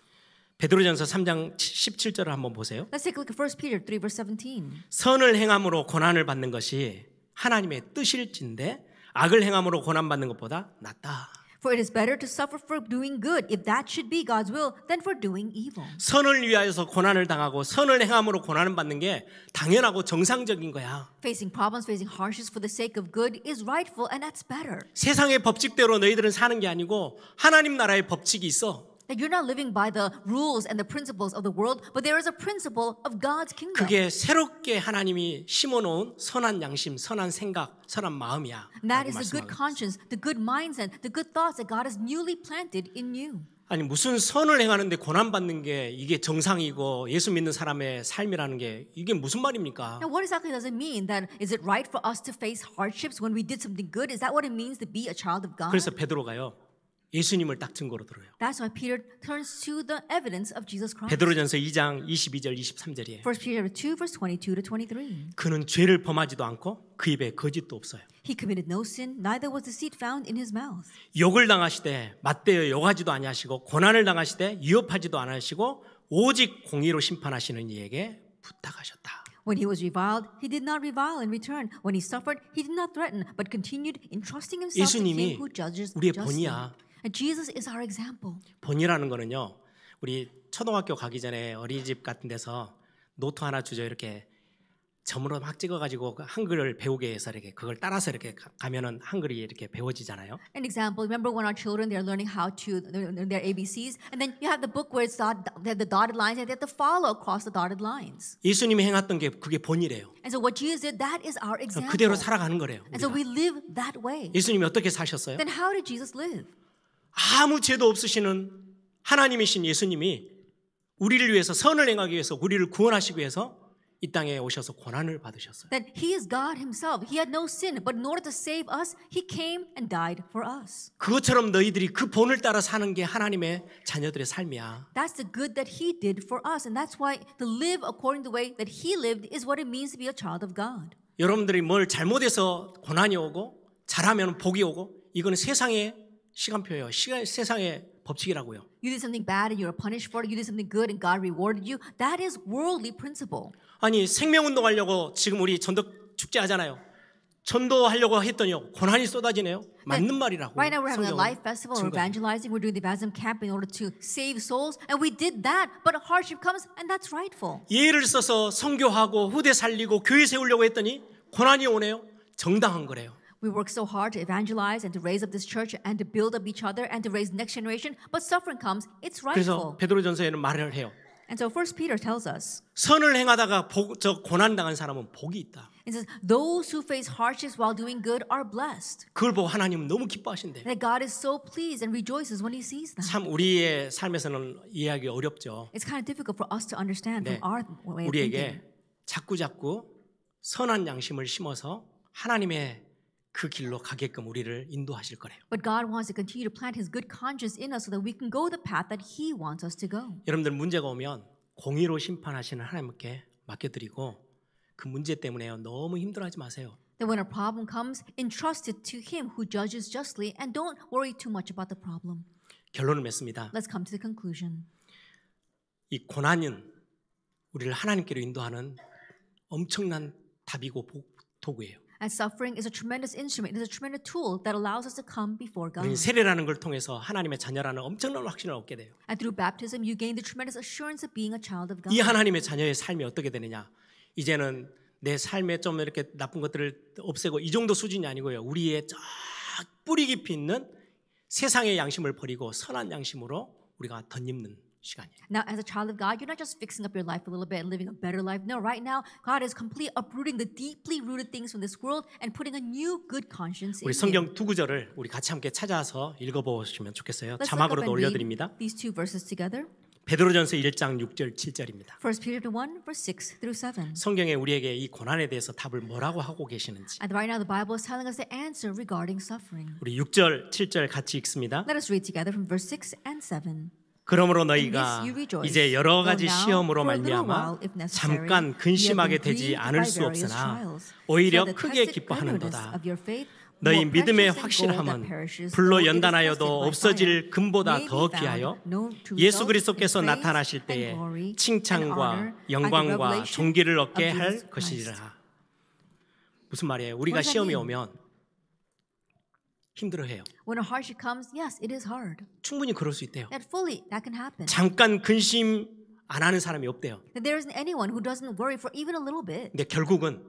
베드로전서 3장 17절을 한번 보세요. Let's take a look at 1 Peter 3 verse 17. 선을 행함으로 고난을 받는 것이 하나님의 뜻일진데 악을 행함으로 고난받는 것보다 낫다. For it is better to suffer for doing good, if that should be God's will, than for doing evil. 선을 위하여서 고난을 당하고 선을 행함으로 고난을 받는 게 당연하고 정상적인 거야. Facing problems, facing hardships for the sake of good is rightful, and that's better. 세상의 법칙대로 너희들은 사는 게 아니고 하나님 나라의 법칙이 있어. That you're not living by the rules and the principles of the world, but there is a principle of God's kingdom. 그게 새롭게 하나님이 심어놓은 선한 양심, 선한 생각, 선한 마음이야. And that 라고 is the good 말씀하고. conscience, the good mindset, the good thoughts that God has newly planted in you. 아니 무슨 선을 행하는데 고난받는 게 이게 정상이고 예수 믿는 사람의 삶이라는 게 이게 무슨 말입니까? Now, what exactly does it mean? That is it right for us to face hardships when we did something good? Is that what it means to be a child of God? 그래서 베드로가요 예수님을 딱 증거로 들어요. That's why Peter turns to the evidence of Jesus Christ. 베드로전서 2장 22절 23절이에요. 1 Peter 2 verse 22 to 23. 그는 죄를 범하지도 않고 그 입에 거짓도 없어요. He committed no sin, neither was deceit found in his mouth. 욕을 당하시되 맞대어 욕하지도 아니하시고 고난을 당하시되 위협하지도 않으시고 오직 공의로 심판하시는 이에게 부탁하셨다. When he was reviled, he did not revile in return. When he suffered, he did not threaten, but continued entrusting himself to 예수님이 him who judges 우리의 justly. 본이야. And Jesus is our example. 본이라는 거는요. 우리 초등학교 가기 전에 어린이집 같은 데서 노트 하나 주죠. 이렇게 점으로 막 찍어가지고 한글을 배우게 해서 이렇게 그걸 따라서 이렇게 가면은 한글이 이렇게 배워지잖아요. An example, remember when our children, they're learning how to, their ABCs, and then you have the book where it's they have the dotted lines, and they have to follow across the dotted lines. 예수님이 행했던 게 그게 본이래요. And so what Jesus did, that is our example. 그대로 살아가는 거래요. And so 우리가. we live that way. 예수님이 어떻게 사셨어요? Then how did Jesus live? 아무 죄도 없으시는 하나님이신 예수님이 우리를 위해서 선을 행하기 위해서 우리를 구원하시기 위해서 이 땅에 오셔서 고난을 받으셨어요. That he is God himself. He had no sin, but in order to save us, he came and died for us. 그것처럼 너희들이 그 본을 따라 사는 게 하나님의 자녀들의 삶이야. That's the good that he did for us. And that's why to live according to the way that he lived is what it means to be a child of God. 여러분들이 뭘 잘못해서 고난이 오고 잘하면 복이 오고 이거는 세상의 시간표예요. 세상의 법칙이라고요. You did something bad and you were punished for it. You did something good and God rewarded you. That is worldly principle. 아니 생명운동 하려고 지금 우리 전도 축제 하잖아요. 전도하려고 했더니요 고난이 쏟아지네요. 맞는 말이라고. Right now we're having a 성경은 life festival. We're 증거해요. evangelizing. We're doing the evangelism camp in order to save souls. And we did that. But a hardship comes and that's rightful. 예를 써서 선교하고 후대 살리고 교회 세우려고 했더니 고난이 오네요. 정당한 거래요. We work so hard to evangelize and to raise up this church and to build up each other and to raise the next generation. But suffering comes. It's 그래서 rightful. 베드로전서에는 말을 해요. And so 1 Peter tells us, 선을 행하다가 저 고난 당한 사람은 복이 있다. it says, those who face hardships while doing good are blessed. 그걸 보고 하나님은 너무 기뻐하신대. That God is so pleased and rejoices when he sees them. 참 우리의 삶에서는 이해하기 어렵죠. It's kind of difficult for us to understand 네, from our way of 우리에게 thinking. 자꾸 선한 양심을 심어서 하나님의 그 길로 가게끔 우리를 인도하실 거래요. But God wants to continue to plant his good conscience in us so that we can go the path that he wants us to go. 여러분들 문제가 오면 공의로 심판하시는 하나님께 맡겨드리고 그 문제 때문에요 너무 힘들어하지 마세요. That when a problem comes, entrust it to him who judges justly and don't worry too much about the problem. 결론을 맺습니다. Let's come to the conclusion. 이 고난은 우리를 하나님께로 인도하는 엄청난 답이고 도구예요. And suffering is a tremendous instrument. It is a tremendous tool that allows us to come before God. 우리는 세례라는 걸 통해서 하나님의 자녀라는 엄청난 확신을 얻게 돼요. And through baptism, you gain the tremendous assurance of being a child of God. 이 하나님의 자녀의 삶이 어떻게 되느냐? 이제는 내 삶에 좀 이렇게 나쁜 것들을 없애고 이 정도 수준이 아니고요. 우리의 쫙 뿌리 깊이 있는 세상의 양심을 버리고 선한 양심으로 우리가 덧입는 시간이에요. Now, as a child of God, you're not just fixing up your life a little bit and living a better life. No, right now, God is completely uprooting the deeply rooted things from this world and putting a new good conscience in 우리 you. 성경 두 구절을 우리 같이 함께 찾아서 읽어보시면 좋겠어요. Let's look up 자막으로도 and read 올려드립니다. these two verses together. 베드로전서 1장 6절 7절입니다. 1 Peter 1, verse 6 through 7. 성경에 우리에게 이 고난에 대해서 답을 뭐라고 하고 계시는지 And right now, the Bible is telling us the answer regarding suffering. 우리 6절 7절 같이 읽습니다. Let us read together from verse 6 and 7. 그러므로 In 너희가 this you rejoice, 이제 여러 가지 though now, 시험으로 for a little 말미암아 while, if necessary, 잠깐 you have 근심하게 been 되지 grieved 않을 by 수 various 없으나 trials, 오히려 so the 크게 tested 기뻐하는도다. genuineness of your faith, 너희 more 믿음의 precious than gold that 확실함은 perishes, 불로 though it is 연단하여도 tested by 없어질 fire, 금보다 may be 더 found 귀하여 known to 예수 result 그리스도께서 in praise 나타나실 and 때에 glory and 칭찬과 honor at the 영광과 revelation 존귀를 얻게 of 할 Jesus Christ. 것이라. 무슨 말이에요? 우리가 What does that 시험이 mean? 오면 힘들어해요. When a hardship comes, yes, it is hard. 충분히 그럴 수 있대요. That can happen. 잠깐 근심 안 하는 사람이 없대요. That there isn't anyone who doesn't worry for even a little bit. 근데 결국은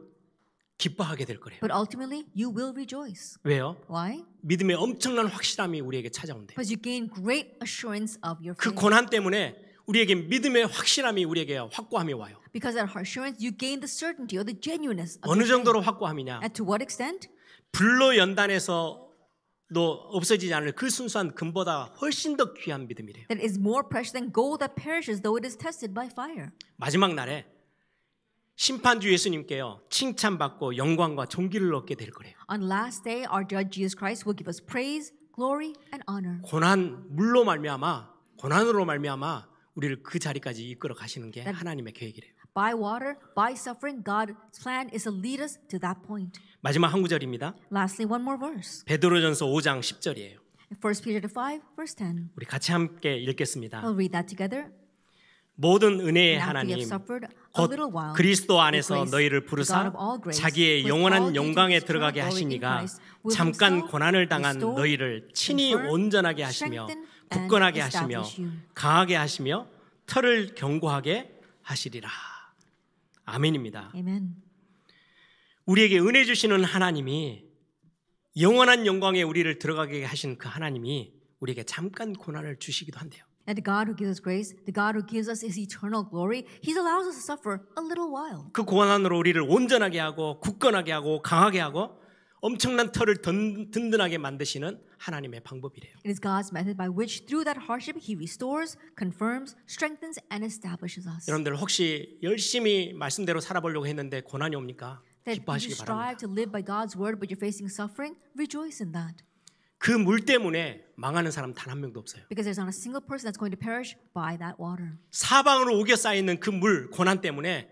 기뻐하게 될 거래요. But ultimately, you will rejoice. 왜요? Why? 믿음의 엄청난 확실함이 우리에게 찾아온대요. Because you gain great assurance of your 그 faith. 고난 때문에 우리에게 믿음의 확실함이 우리에게 확고함이 와요. Because of that assurance, you gain the certainty or the genuineness of 어느 your faith. 정도로 확고함이냐? And to what extent? 불로 연단해서 너 없어지지 않을 그 순수한 금보다 훨씬 더 귀한 믿음이래요. That is more precious than gold that perishes, though it is tested by fire. 마지막 날에 심판주 예수님께요 칭찬받고 영광과 존귀를 얻게 될 거래요. On last day, our judge Jesus Christ will give us praise, glory, and honor. 고난으로 말미암아 우리를 그 자리까지 이끌어 가시는 게 하나님의 계획이래요. By water, by suffering, God's plan is to lead us to that point. 마지막 한 구절입니다. Lastly, one more verse. 베드로전서 5장 10절이에요. 1 Peter 5, verse 10. 우리 같이 함께 읽겠습니다. We'll read that together. 모든 은혜의 And after you 하나님 have suffered a 곧 little while, 그리스도 the 안에서 grace, 너희를 the 부르사 God of all grace, 자기의 who has 영원한 called you to 영광에 his eternal 들어가게 glory in 하시니가 Christ, will 잠깐 himself 고난을 당한 restore, 너희를 친히 confirm, 온전하게 하시며 strengthen, and 굳건하게 하시며 establish you. 강하게 하시며 털을 견고하게 하시리라. 아멘입니다. Amen. 우리에게 은혜 주시는 하나님이 영원한 영광에 우리를 들어가게 하신 그 하나님이 우리에게 잠깐 고난을 주시기도 한대요. And the God who gives us grace, the God who gives us his eternal glory, he allows us to suffer a little while. 그 고난으로 우리를 온전하게 하고 굳건하게 하고 강하게 하고 엄청난 털을 든든하게 만드시는 하나님의 방법이래요. It is God's method by which through that hardship he restores, confirms, strengthens, and establishes us. 여러분들 혹시 열심히 말씀대로 살아보려고 했는데 고난이 옵니까? That you 기뻐하시기 바랍니다. strive to live by God's word, but you're facing suffering, rejoice in that. 그 물 때문에 망하는 사람 단 한 명도 없어요. Because there's not a single person that's going to perish by that water. 사방으로 우겨 쌓여 있는 그 물 고난 때문에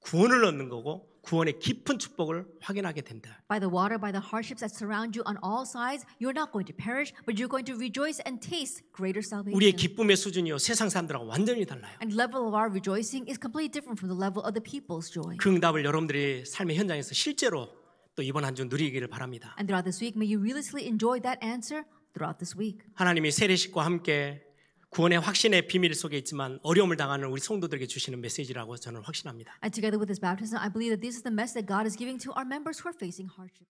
구원을 얻는 거고 구원의 깊은 축복을 확인하게 된다. By the water, by the hardships that surround you on all sides, you're not going to perish, but you're going to rejoice and taste greater salvation. 우리의 기쁨의 수준이요 세상 사람들하고 완전히 달라요. And the level of our rejoicing is completely different from the level of the people's joy. 그 응답을 여러분들이 삶의 현장에서 실제로 또 이번 한 주 누리기를 바랍니다. And throughout this week, may you realistically enjoy that answer throughout this week. 하나님이 세례식과 함께 구원의 확신의 비밀 속에 있지만 어려움을 당하는 우리 성도들에게 주시는 메시지라고 저는 확신합니다. And together with this baptism, I believe that this is the message that God is giving to our members who are facing hardship.